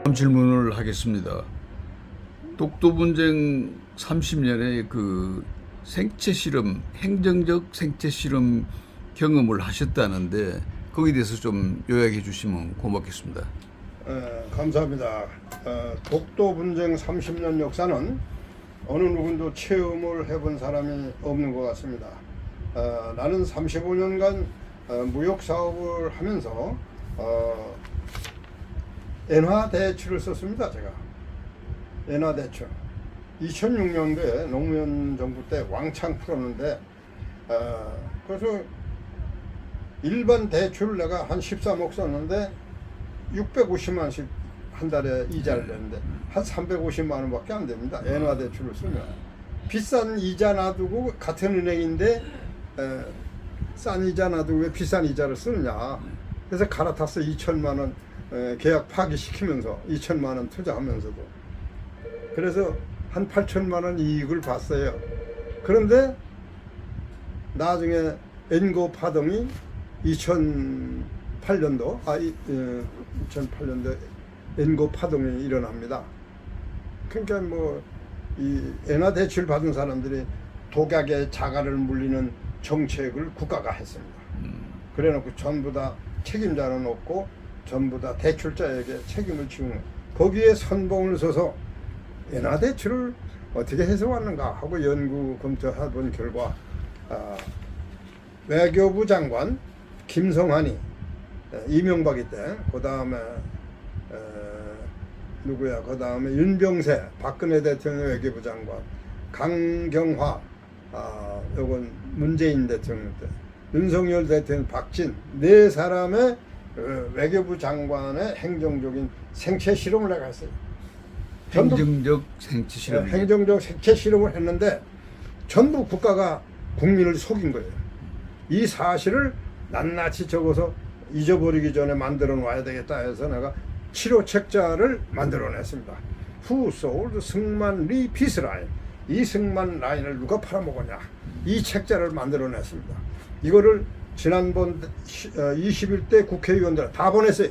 질문을 하겠습니다. 독도 분쟁 30년의 그 생체 실험, 행정적 생체 실험 경험을 하셨다는데 거기에 대해서 좀 요약해 주시면 고맙겠습니다. 감사합니다. 독도 분쟁 30년 역사는 어느 누구도 체험을 해본 사람이 없는 것 같습니다. 나는 35년간 무역 사업을 하면서 엔화 대출을 썼습니다. 제가 엔화 대출 2006년도에 노무현 정부 때 왕창 풀었는데 그래서 일반 대출 내가 한 13억 썼는데 650만씩 한 달에 이자를 내는데 한 350만 원밖에 안 됩니다. 엔화 대출을 쓰면 비싼 이자 놔두고 같은 은행인데 싼 이자 놔두고 왜 비싼 이자를 쓰느냐. 그래서 갈아탔어. 2천만 원 계약 파기시키면서 2천만 원 투자하면서도 그래서 한 8천만 원 이익을 봤어요. 그런데 나중에 엔고 파동이 2008년도 2008년도 엔고 파동이 일어납니다. 그러니까 뭐 이 엔화 대출 받은 사람들이 독약의 자갈을 물리는 정책을 국가가 했습니다. 그래놓고 전부 다 책임자는 없고 전부 다 대출자에게 책임을 지우는, 거기에 선봉을 서서 엔화 대출을 어떻게 해석하는가 하고 연구 검토해본 결과 외교부 장관 김성환이 이명박이 때, 그 다음에 누구야, 그 다음에 윤병세 박근혜 대통령 외교부 장관, 강경화 요건 문재인 대통령 때, 윤석열 대통령, 박진, 네 사람의 외교부 장관의 행정적인 생체 실험을 내가 했어요. 행정적 생체 실험. 행정적 생체 실험을 했는데 전부 국가가 국민을 속인 거예요. 이 사실을 낱낱이 적어서 잊어버리기 전에 만들어 놔야 되겠다 해서 내가 치료 책자를 만들어냈습니다. Who sold 승만 리 피스 라인? 이 승만 라인을 누가 팔아먹었냐? 이 책자를 만들어냈습니다. 이거를 지난번 21대 국회의원들 다 보냈어요.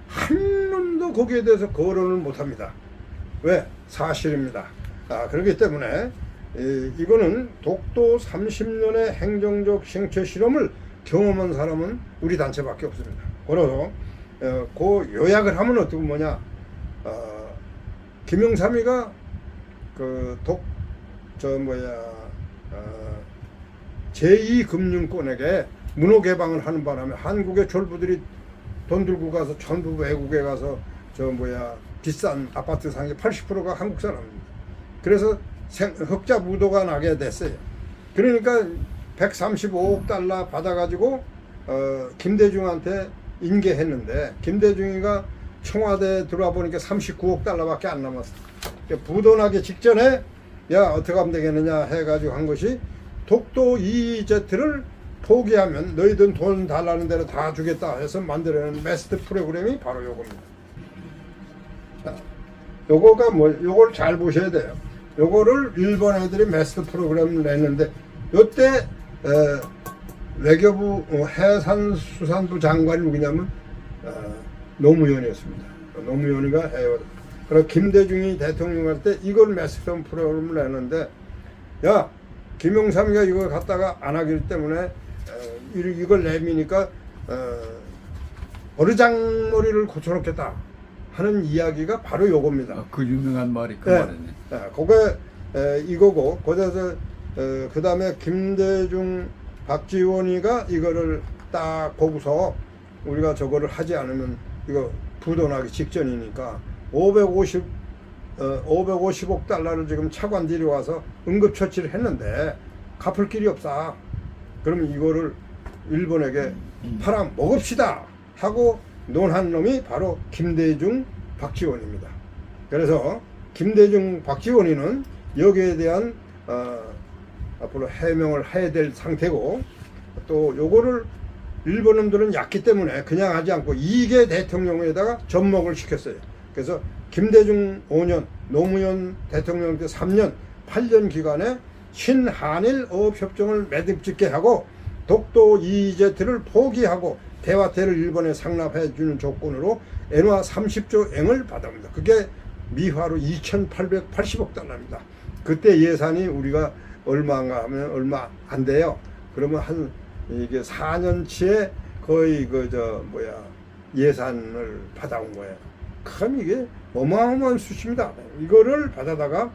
한 놈도 거기에 대해서 거론을 못합니다. 왜? 사실입니다. 그렇기 때문에 이거는 독도 30년의 행정적 생체 실험을 경험한 사람은 우리 단체밖에 없습니다. 그래서 그 요약을 하면 어떻게 뭐냐, 김영삼이가 제2금융권에게 문호 개방을 하는 바람에 한국의 졸부들이 돈 들고 가서 전부 외국에 가서 비싼 아파트 상의 80%가 한국 사람입니다. 그래서 흑자 무도가 나게 됐어요. 그러니까 135억 달러 받아가지고 김대중한테 인계했는데 김대중이가 청와대에 들어와 보니까 39억 달러밖에 안 남았어. 부도나기 직전에 야 어떻게 하면 되겠느냐 해가지고 한 것이 독도 EEZ를 포기하면 너희들 돈 달라는 대로 다 주겠다 해서 만들어낸 메스트 프로그램이 바로 요겁니다. 자, 요거가 요걸 잘 보셔야 돼요. 요거를 일본 애들이 메스트 프로그램을 냈는데 요때 외교부 해산수산부 장관이 누구냐면 노무현이었습니다. 노무현이가 해요. 그래서 김대중이 대통령 할 때 이걸 메스트 프로그램을 냈는데 야 김영삼이가 이걸 갖다가 안 하기 때문에 이걸 내미니까 어르장머리를 고쳐놓겠다 하는 이야기가 바로 요겁니다. 그 유명한 말이 그 말이네. 그게 이거고, 거기서 그 다음에 김대중 박지원이가 이거를 딱 보고서 우리가 저거를 하지 않으면 이거 부도나기 직전이니까 550억 달러를 지금 차관 들여와서 응급처치를 했는데 갚을 길이 없다. 그러면 이거를 일본에게 팔아 먹읍시다 하고 논한 놈이 바로 김대중 박지원입니다. 그래서 김대중 박지원이는 여기에 대한 앞으로 해명을 해야 될 상태고, 또 요거를 일본 놈들은 얕기 때문에 그냥 하지 않고 2개 대통령에다가 접목을 시켰어요. 그래서 김대중 5년, 노무현 대통령 때 3년, 8년 기간에 신한일 어업협정을 매듭짓게 하고 독도 EEZ를 포기하고 대화태를 일본에 상납해 주는 조건으로 엔화 30조 엔을 받아옵니다. 그게 미화로 2,880억 달러입니다. 그때 예산이 우리가 얼마인가 하면 얼마 안 돼요. 그러면 한 이게 4년치에 거의 예산을 받아온 거예요. 참 이게 어마어마한 수치입니다. 이거를 받아다가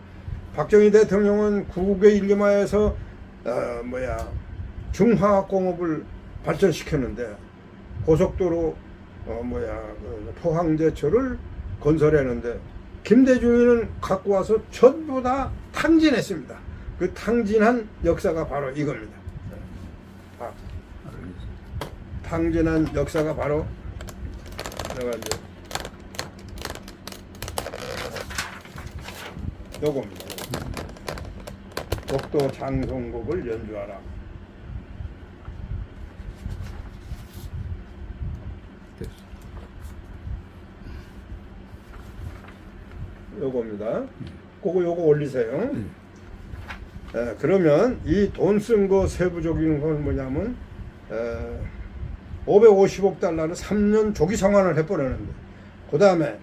박정희 대통령은 구국의 일념하에서 중화학공업을 발전시켰는데 고속도로 포항제철을 건설했는데 김대중이는 갖고 와서 전부 다 탕진했습니다. 그 탕진한 역사가 바로 이겁니다. 탕진한 역사가 바로 내가 이제 요겁니다. 독도 장송곡을 연주하라. 요겁니다. 요거 올리세요. 그러면 이 돈 쓴 거 세부적인 건 뭐냐면 550억 달러는 3년 조기 상환을 해버렸는데 그 다음에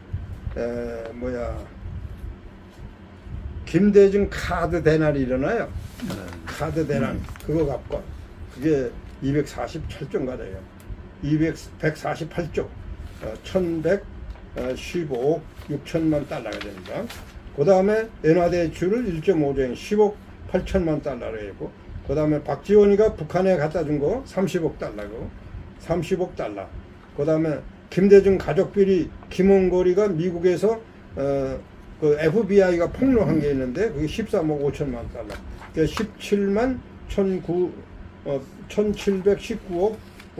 김대중 카드 대난이 일어나요. 카드 대난 그거 갖고 그게 248조인가 돼요. 148조 1115억 6천만 달러가 됩니다. 그 다음에 엔화 대출을 1.5조엔 10억 8천만 달러로 했고 그 다음에 박지원이가 북한에 갖다 준 거 30억 달러고 30억 달러. 그 다음에 김대중 가족비리 김원거리가 미국에서 그 FBI가 폭로한 게 있는데 그게 13억 5천만 달러. 그러니까 17만 1719억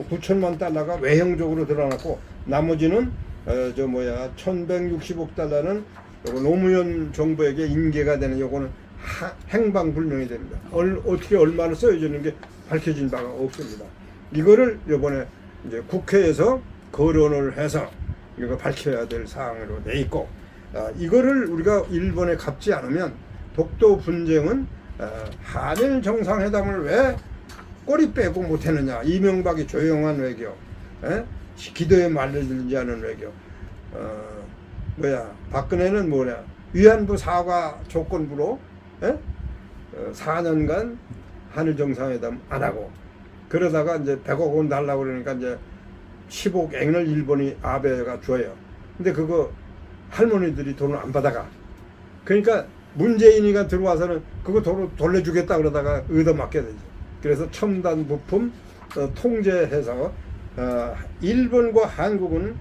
9천만 달러가 외형적으로 드러났고 나머지는 1160억 달러는 요거 노무현 정부에게 인계가 되는 요거는 행방불명이 됩니다. 어떻게 얼마를 써주는 게 밝혀진 바가 없습니다. 이거를 이번에 이제 국회에서 거론을 해서 이거 밝혀야 될 사항으로 돼 있고 이거를 우리가 일본에 갚지 않으면 독도 분쟁은 한일 정상회담을 왜 꼬리 빼고 못했느냐. 이명박이 조용한 외교, 기도에 말려들지 않은 외교. 박근혜는 위안부 사과 조건부로 4년간 한일 정상회담 안 하고 그러다가 이제 100억 원 달라고 그러니까 이제 10억 엔을 일본이 아베가 줘요. 근데 그거 할머니들이 돈을 안 받아가. 그러니까 문재인이가 들어와서는 그거 돌려주겠다 그러다가 얻어맞게 되죠. 그래서 첨단 부품 통제해서 일본과 한국은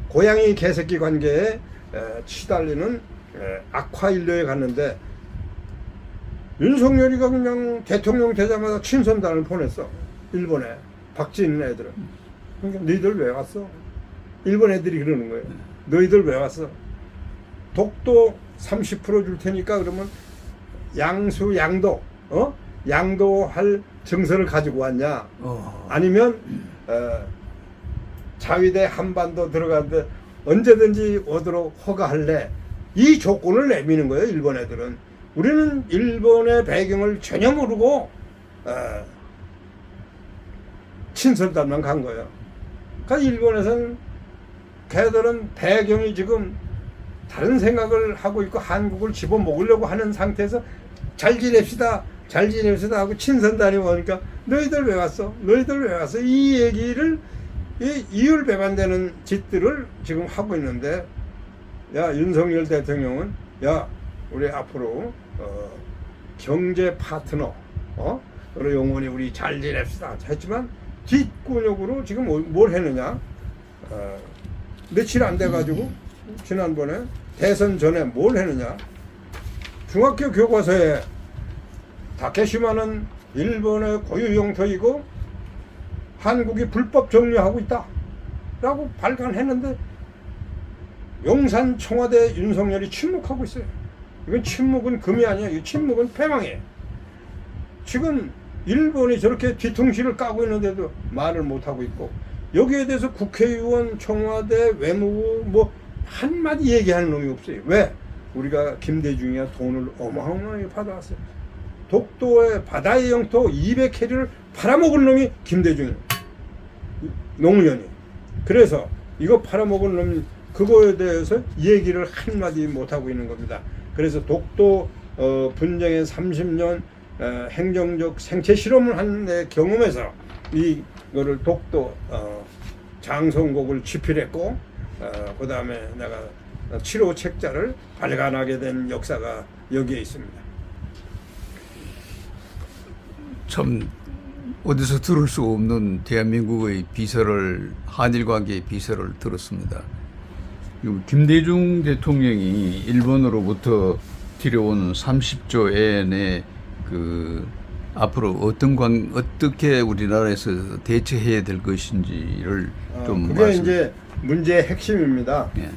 고양이 개새끼 관계에 치달리는 악화인류에 갔는데 윤석열이가 그냥 대통령 되자마자 친선단을 보냈어. 일본에 박진 애들은. 그러니까 너희들 왜 왔어? 일본 애들이 그러는 거예요. 너희들 왜 왔어? 독도 30% 줄 테니까 그러면 양도할 증서를 가지고 왔냐? 아니면 자위대 한반도 들어가는데 언제든지 오도록 허가할래? 이 조건을 내미는 거예요. 일본 애들은. 우리는 일본의 배경을 전혀 모르고 친선단만 간 거예요. 그러니까 일본에서는 걔들은 배경이 지금 다른 생각을 하고 있고 한국을 집어먹으려고 하는 상태에서 잘 지냅시다 하고 친선단이 오니까 너희들 왜 왔어? 이 얘기를 이율배반되는 짓들을 지금 하고 있는데 윤석열 대통령은 우리 앞으로 경제 파트너 그리고 영원히 우리 잘 지냅시다 했지만 뒷구녕으로 지금 뭘 했느냐. 며칠 안 돼가지고 지난번에 대선 전에 뭘 했느냐. 중학교 교과서에 다케시마는 일본의 고유 영토이고 한국이 불법 점유하고 있다 라고 발간했는데 용산 청와대 윤석열이 침묵하고 있어요. 이건 침묵은 금이 아니야. 이 침묵은 패망이에요. 지금 일본이 저렇게 뒤통수를 까고 있는데도 말을 못하고 있고 여기에 대해서 국회의원, 청와대, 외무부 한마디 얘기하는 놈이 없어요. 왜? 우리가 김대중이가 돈을 어마어마하게 받아왔어요. 독도의 바다의 영토 200캐리를 팔아먹은 놈이 김대중이에요. 노무현이. 그래서 이거 팔아먹은 놈 그거에 대해서 얘기를 한마디 못하고 있는 겁니다. 그래서 독도 분쟁의 30년 행정적 생체 실험을 한 내 경험에서 이거를 독도 장성곡을 집필했고 그 다음에 내가 7호 책자를 발간하게 된 역사가 여기에 있습니다. 참 어디서 들을 수 없는 대한민국의 비서를, 한일 관계의 비서를 들었습니다. 김대중 대통령이 일본으로부터 들여온 30조 엔의 그 앞으로 어떻게 우리나라에서 대처해야 될 것인지를 좀 그게 이제 문제의 핵심입니다. 예.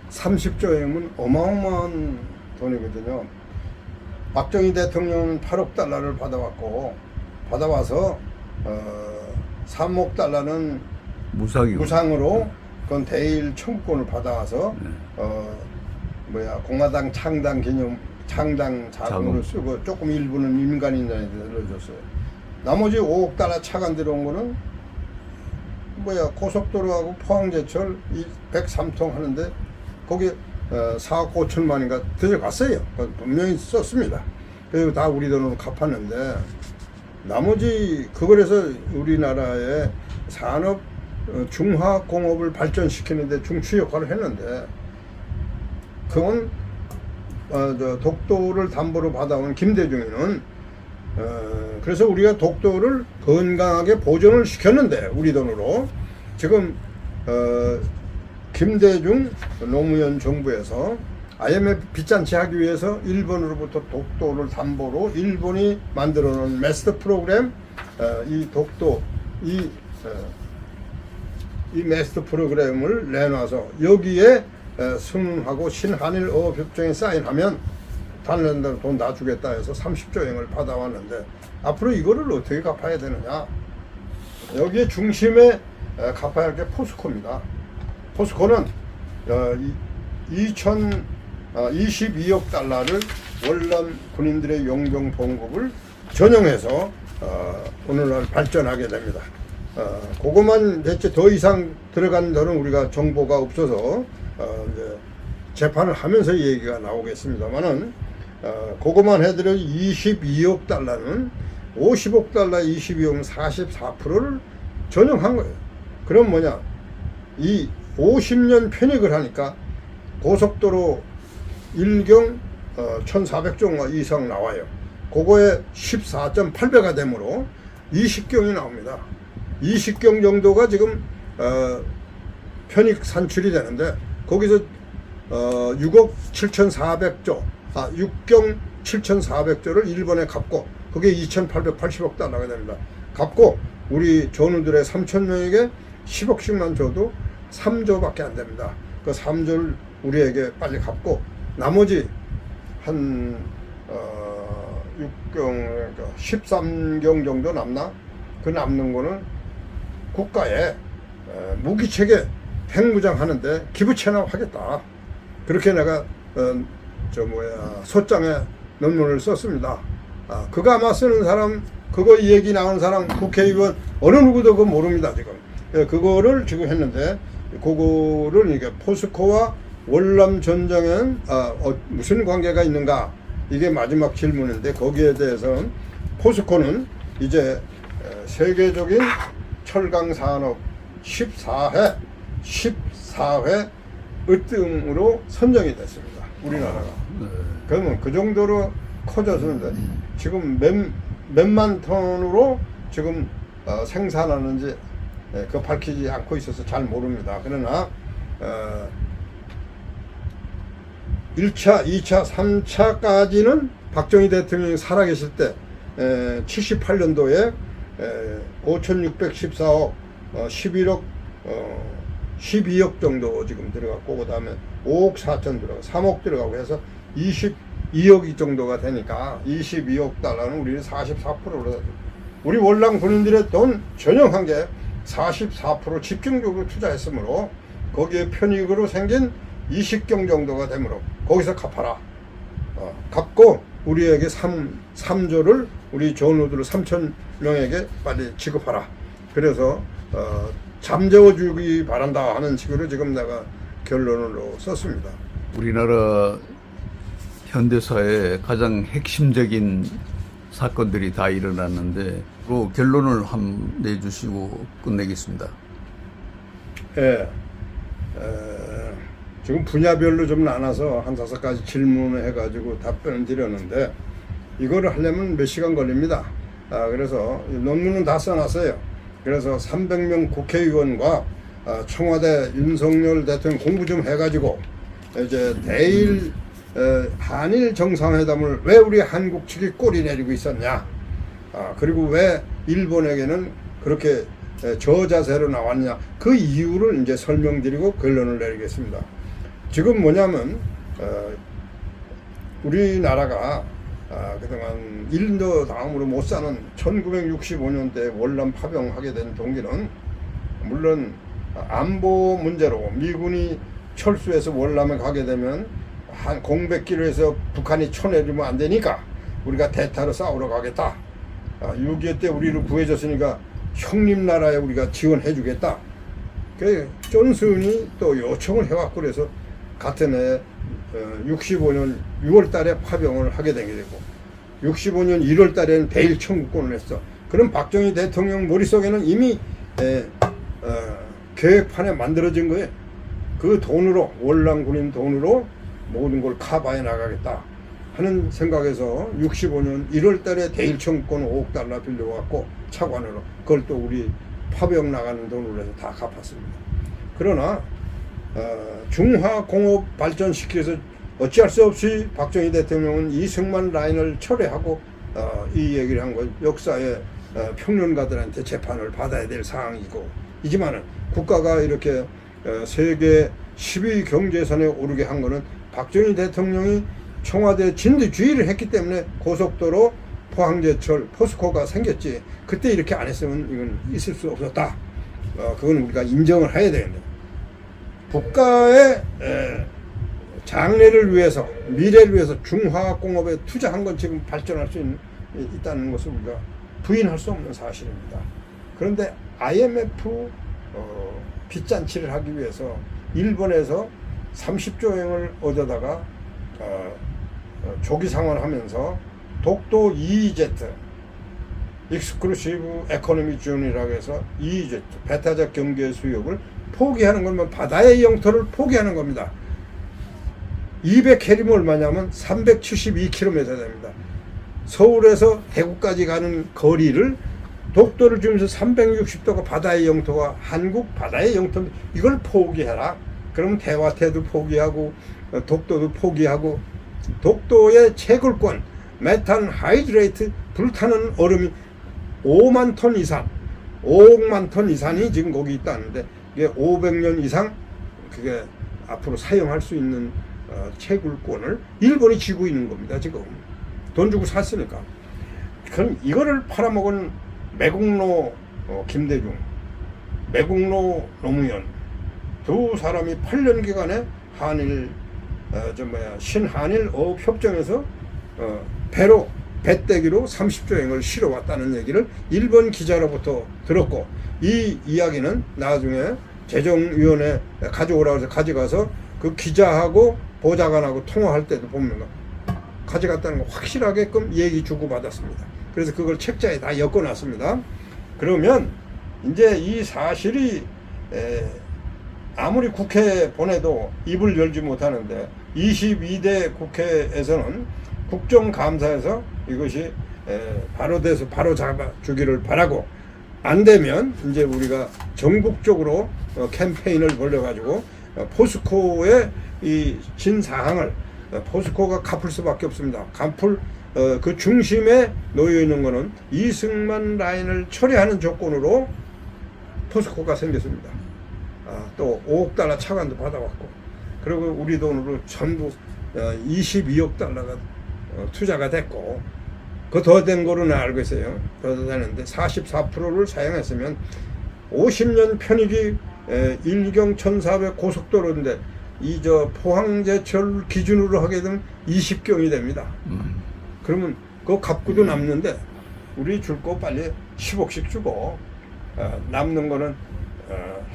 30조 엔은 어마어마한 돈이거든요. 박정희 대통령은 8억 달러를 받아와서 3억 달러는 무상으로 그건 대일 청구권을 받아와서 공화당 창당 기념 창당 자금으로 쓰고 조금 일부는 민간인들한테 들어줬어요. 나머지 5억 달러 차관 들어온 거는 고속도로하고 포항제철 103통 하는데 거기 4억 5천만인가 들어갔어요. 분명히 썼습니다. 그리고 다 우리 돈으로 갚았는데 나머지 그걸 해서 우리나라의 산업 중화공업을 발전시키는데 중추 역할을 했는데 그건 독도를 담보로 받아온 김대중이는 그래서 우리가 독도를 건강하게 보존을 시켰는데 우리 돈으로 지금 김대중 노무현 정부에서 IMF 빚잔치 하기 위해서 일본으로부터 독도를 담보로 일본이 만들어 놓은 마스터 프로그램 이 독도 이 마스터 프로그램을 내놔서 여기에 승인하고 신한일 어업협정에 사인하면 다른 데로 돈 다 주겠다 해서 30조 엔을 받아왔는데 앞으로 이거를 어떻게 갚아야 되느냐. 여기에 중심에 갚아야 할 게 포스코입니다. 포스코는 2022억 달러를 월남 군인들의 용병 봉급을 전용해서 오늘날 발전하게 됩니다. 그것만 대체 더 이상 들어간 데는 우리가 정보가 없어서 이제 재판을 하면서 얘기가 나오겠습니다만은 그것만 해도 22억 달러는 50억 달러 22억은 44%를 전용한 거예요. 그럼 뭐냐? 이 50년 편익을 하니까 고속도로 1경 1400종 이상 나와요. 그거에 14.8배가 되므로 20경이 나옵니다. 20경 정도가 지금 편익 산출이 되는데 거기서 6억 7,400조 6경 7,400조를 일본에 갚고 그게 2,880억 달러가 됩니다. 갚고 우리 전우들의 3,000명에게 10억씩만 줘도 3조밖에 안 됩니다. 그 3조를 우리에게 빨리 갚고 나머지 한 6경 13경 정도 남나? 그 남는 거는 국가에 무기체계 핵무장 하는데 기부 체납하겠다. 그렇게 내가 소장에 논문을 썼습니다. 그거 아마 쓰는 사람, 그거 얘기 나온 사람, 국회의원 어느 누구도 그거 모릅니다 지금. 그거를 지금 했는데 그거를 이게 포스코와 월남 전쟁엔 무슨 관계가 있는가? 이게 마지막 질문인데 거기에 대해서는 포스코는 이제 세계적인 철강 산업 14회 으뜸으로 선정이 됐습니다. 우리나라가. 그러면 그 정도로 커졌는데 지금 몇만 톤으로 지금 생산하는지 그거 밝히지 않고 있어서 잘 모릅니다. 그러나 1차, 2차, 3차까지는 박정희 대통령이 살아계실 때 78년도에 5,614억 11억 12억 정도 지금 들어갔고 그 다음에 5억 4천 들어가고 3억 들어가고 해서 22억 정도가 되니까 22억 달러는 우리 44%로 우리 월남 군인들의 돈 전용한 게 44% 집중적으로 투자했으므로 거기에 편익으로 생긴 20경 정도가 되므로 거기서 갚아라. 갚고 우리에게 3조를 우리 전우들 3,000명에게 빨리 지급하라. 그래서 잠재워 주기 바란다 하는 식으로 지금 내가 결론으로 썼습니다. 우리나라 현대사의 가장 핵심적인 사건들이 다 일어났는데 그 결론을 한번 내주시고 끝내겠습니다. 예. 지금 분야별로 좀 나눠서 한 5가지 질문을 해가지고 답변을 드렸는데 이거를 하려면 몇 시간 걸립니다. 그래서 논문은 다 써놨어요. 그래서 300명 국회의원과 청와대 윤석열 대통령 공부 좀 해가지고 이제 내일 한일 정상회담을 왜 우리 한국 측이 꼬리 내리고 있었냐, 그리고 왜 일본에게는 그렇게 저자세로 나왔냐, 그 이유를 이제 설명드리고 결론을 내리겠습니다. 지금 뭐냐면 우리나라가 그동안 인도 다음으로 못 사는 1965년대 월남 파병하게 된 동기는 물론 안보 문제로 미군이 철수해서 월남에 가게 되면 한 공백기로해서 북한이 쳐내리면 안 되니까 우리가 대타로 싸우러 가겠다. 6.25 때 우리를 구해줬으니까 형님 나라에 우리가 지원해 주겠다. 그 존슨이 또 요청을 해왔고 그래서 같은 해 65년 6월 달에 파병을 하게 되게 되고 65년 1월 달에는 대일 청구권을 했어. 그럼 박정희 대통령 머릿속에는 이미 계획판에 만들어진 거예요. 그 돈으로 월남 군인 돈으로 모든 걸 커버해 나가겠다 하는 생각에서 65년 1월 달에 대일 청구권 5억 달러 빌려갖고 차관으로 그걸 또 우리 파병 나가는 돈으로 해서 다 갚았습니다. 그러나 중화공업 발전시키기 위해서 어찌할 수 없이 박정희 대통령은 이승만 라인을 철회하고 이 얘기를 한 건 역사의 평론가들한테 재판을 받아야 될 상황이고 이지만은 국가가 이렇게 세계 10위 경제선에 오르게 한 거는 박정희 대통령이 청와대 진두지휘를 했기 때문에 고속도로, 포항제철, 포스코가 생겼지. 그때 이렇게 안 했으면 이건 있을 수 없었다. 그건 우리가 인정을 해야 되겠네. 국가의 장래를 위해서, 미래를 위해서 중화학공업에 투자한 건 지금 발전할 수 있다는 것을 우리가 부인할 수 없는 사실입니다. 그런데 IMF 빚잔치를 하기 위해서 일본에서 30조 원을 얻어다가 조기 상환하면서 독도 EEZ 익스클루시브 에코노미 존이라고 해서 EEZ 배타적 경제 수역을 포기하는 거면 바다의 영토를 포기하는 겁니다. 200캐리면 얼마냐면 372km 됩니다. 서울에서 대구까지 가는 거리를 독도를 주면서 360도가 바다의 영토가 한국 바다의 영토, 이걸 포기해라. 그러면 대화태도 포기하고 독도도 포기하고 독도의 채굴권, 메탄 하이드레이트, 불타는 얼음이 5만 톤 이상, 5억만 톤 이상이 지금 거기 있다는데 이게 500년 이상 그게 앞으로 사용할 수 있는 채굴권을 일본이 쥐고 있는 겁니다. 지금 돈 주고 샀으니까. 그럼 이거를 팔아먹은 매국노 김대중, 매국노 노무현 두 사람이 8년 기간에 한일 신한일 어업협정에서 배로 배떼기로 30조 원을 실어왔다는 얘기를 일본 기자로부터 들었고, 이 이야기는 나중에 재정위원회 가져오라고 해서 가져가서 그 기자하고 보좌관하고 통화할 때도 보면 가져갔다는 거 확실하게끔 얘기 주고받았습니다. 그래서 그걸 책자에 다 엮어놨습니다. 그러면 이제 이 사실이 아무리 국회에 보내도 입을 열지 못하는데 22대 국회에서는 국정감사에서 이것이 바로 돼서 바로 잡아주기를 바라고, 안 되면 이제 우리가 전국적으로 캠페인을 벌려가지고 포스코의 이 진사항을 포스코가 갚을 수밖에 없습니다. 갚을 그 중심에 놓여 있는 거는 이승만 라인을 처리하는 조건으로 포스코가 생겼습니다. 또 5억 달러 차관도 받아왔고, 그리고 우리 돈으로 전부 22억 달러가 투자가 됐고, 그 더 된 거로는 알고 있어요. 더 되는데 44%를 사용했으면 50년 편익이 일경 1400 고속도로인데 이 포항제철 기준으로 하게 되면 20경이 됩니다. 그러면 그거 갚고도 남는데 우리 줄 거 빨리 10억씩 주고 남는 거는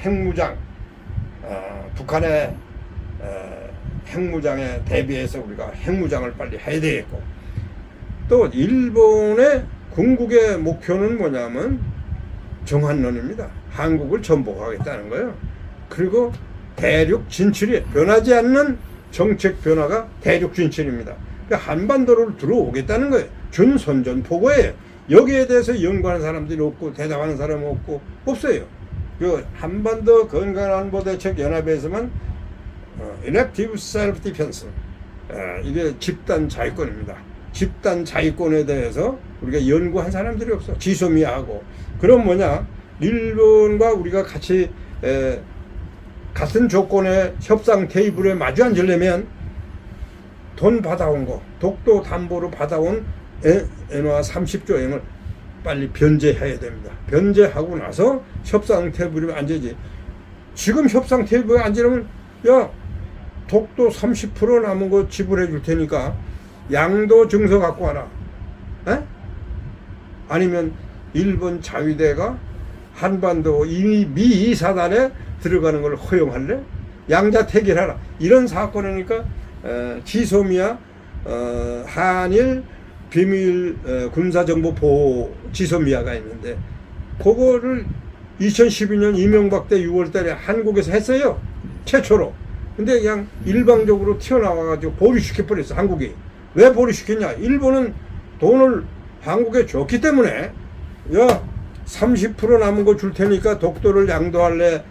핵무장, 북한의 핵무장에 대비해서 우리가 핵무장을 빨리 해야 되겠고, 또 일본의 궁극의 목표는 뭐냐면 정한론입니다. 한국을 전복하겠다는 거예요. 그리고 대륙 진출이 변하지 않는 정책 변화가 대륙 진출입니다. 그러니까 한반도를 들어오겠다는 거예요. 준선전포고예요. 여기에 대해서 연구하는 사람들이 없고 대답하는 사람이 없어요. 그 한반도 건강안보대책 연합에서만 Elective Self-Defense, 이게 집단 자위권입니다. 집단 자위권에 대해서 우리가 연구한 사람들이 없어. 지소미아하고. 그럼 뭐냐? 일본과 우리가 같이 같은 조건의 협상 테이블에 마주 앉으려면 돈 받아온 거, 독도 담보로 받아온 엔화 30조 엔을 빨리 변제해야 됩니다. 변제하고 나서 협상 테이블에 앉아야지. 지금 협상 테이블에 앉으려면, 야, 독도 30% 남은 거 지불해 줄 테니까 양도 증서 갖고 와라. 에? 아니면 일본 자위대가 한반도 미 2사단에 들어가는 걸 허용할래? 양자택일하라. 이런 사건이니까 지소미아 한일 비밀 군사정보 보호 지소미아가 있는데, 그거를 2012년 이명박 때 6월 달에 한국에서 했어요. 최초로. 근데 그냥 일방적으로 튀어나와가지고 보류시켜버렸어, 한국이. 왜 보류시켰냐? 일본은 돈을 한국에 줬기 때문에, 야, 30% 남은 거 줄 테니까 독도를 양도할래?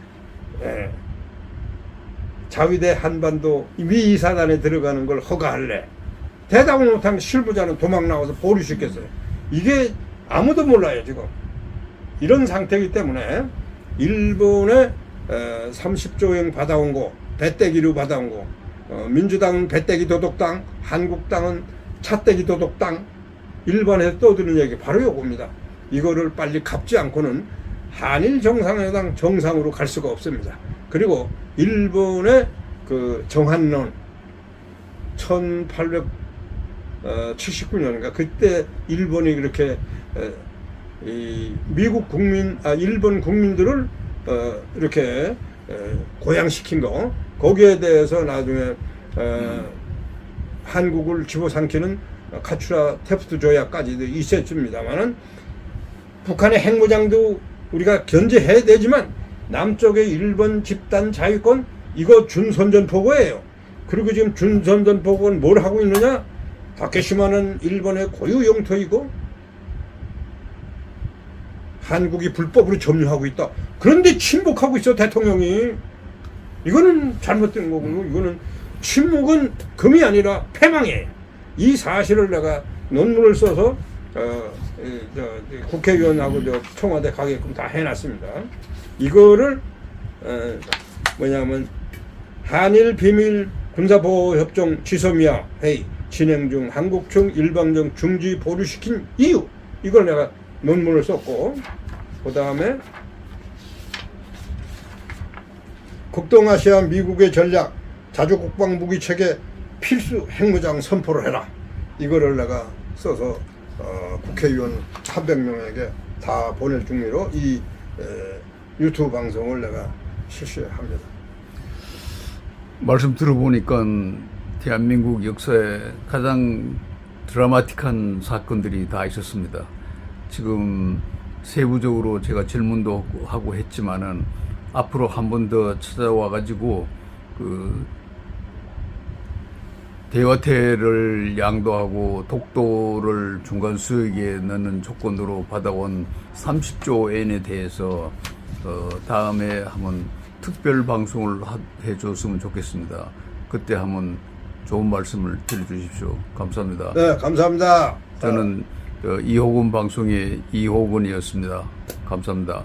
자위대 한반도 미 2사단에 들어가는 걸 허가할래? 대답을 못하면 실무자는 도망 나와서 보류시켰어요. 이게 아무도 몰라요, 지금. 이런 상태이기 때문에 일본의 30조엔 받아온 거, 배때기로 받아온 거, 민주당은 배때기 도덕당, 한국당은 차떼기 도덕당, 일본에서 떠드는 얘기 바로 요겁니다. 이거를 빨리 갚지 않고는 한일 정상회담 정상으로 갈 수가 없습니다. 그리고 일본의 그 정한론 1879년인가 그때 일본이 그렇게 미국 국민, 일본 국민들을 이렇게 고양시킨 거, 거기에 대해서 나중에 한국을 집어삼키는 카츄라 테프트 조약까지도 있었습니다만은, 북한의 핵무장도 우리가 견제해야 되지만 남쪽의 일본 집단 자위권, 이거 준선전포고예요. 그리고 지금 준선전포고는 뭘 하고 있느냐? 다케시마는 일본의 고유 영토이고 한국이 불법으로 점유하고 있다. 그런데 침묵하고 있어, 대통령이. 이거는 잘못된 거고, 이거는 침묵은 금이 아니라 패망이에요. 이 사실을 내가 논문을 써서 국회의원하고 청와대 가게끔 다 해놨습니다. 이거를 뭐냐면 한일 비밀 군사보호협정 지소미아 회의 진행 중 한국 측 일방적 중지 보류시킨 이유, 이걸 내가 논문을 썼고, 그 다음에 극동아시아 미국의 전략 자주국방무기 체계 필수 핵무장 선포를 해라. 이거를 내가 써서 국회의원 300명에게 다 보낼 중으로 이 유튜브 방송을 내가 실시합니다. 말씀 들어보니까 대한민국 역사에 가장 드라마틱한 사건들이 다 있었습니다. 지금 세부적으로 제가 질문도 하고 했지만은 앞으로 한 번 더 찾아와 가지고 그 대화태를 양도하고 독도를 중간 수역에 넣는 조건으로 받아온 30조 엔에 대해서 다음에 한번 특별 방송을 해줬으면 좋겠습니다. 그때 한번 좋은 말씀을 드려주십시오. 감사합니다. 네, 감사합니다. 저는 이호근 방송의 이호근이었습니다. 감사합니다.